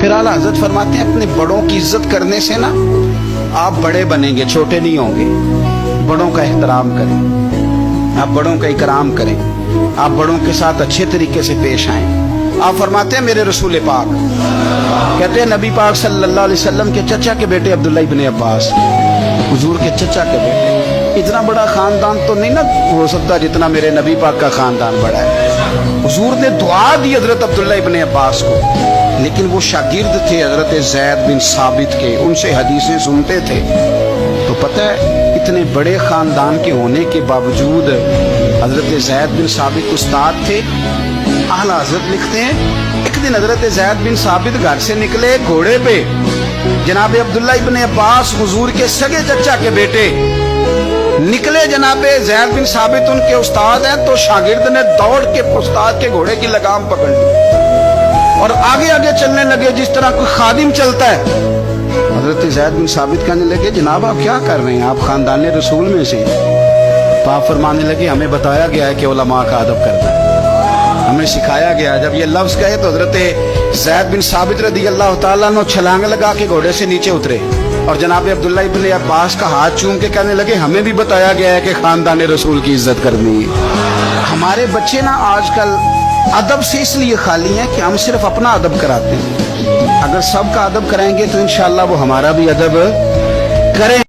फिर आला हजरत फरमाते हैं अपने बड़ों की इज्जत करने से ना आप बड़े बनेंगे, छोटे नहीं होंगे। बड़ों का एहतराम करें, आप बड़ों का इकराम करें, आप बड़ों के साथ अच्छे तरीके से पेश आएं। आप फरमाते हैं मेरे रसूल पाक कहते हैं नबी पाक सल्लल्लाहु अलैहि वसल्लम के चचा के बेटे अब्दुल्ला इब्न अब्बास, हुजूर के चचा के बेटे, इतना बड़ा खानदान तो नहीं ना हो सकता जितना मेरे नबी पाक का खानदान बड़ा है। हुजूर ने दुआ दी हजरत अब्दुल्ला इब्न अब्बास को, लेकिन वो शागिर्द थे हजरत ज़ैद बिन साबित के, उनसे हदीसें सुनते थे। तो पता है इतने बड़े खानदान के होने के बावजूद हजरत ज़ैद बिन साबित उस्ताद थे। आला हजरत लिखते हैं एक दिन हजरत ज़ैद बिन साबित घर से निकले घोड़े पे, जनाब अब्दुल्ला इब्न अब्बास हुजूर के सगे चचा के बेटे निकले, जनाब ज़ैद बिन साबित उनके उस्ताद हैं, तो शागिर्द ने दौड़ के उस्ताद के घोड़े की लगाम पकड़ ली और आगे आगे चलने लगे जिस तरह कोई खादिम चलता है। हजरत ज़ैद बिन साबित कहने लगे जनाब आप क्या कर रहे हैं, आप खानदान रसूल में से। तो आप फरमाने लगे हमें बताया गया है कि उलमा का अदब करना है, हमें सिखाया गया। जब ये लफ्ज कहे तो हजरत ज़ैद बिन साबित रदी अल्लाह ताला अन्हु छलांग लगा के घोड़े से नीचे उतरे और जनाब अब्दुल्ला इब्न अब्बास का हाथ चूम के कहने लगे हमें भी बताया गया है कि खानदान रसूल की इज्जत करनी है। हमारे बच्चे ना आजकल अदब से इसलिए खाली हैं कि हम सिर्फ अपना अदब कराते हैं। अगर सबका अदब कराएंगे तो इंशाअल्लाह वो हमारा भी अदब करें।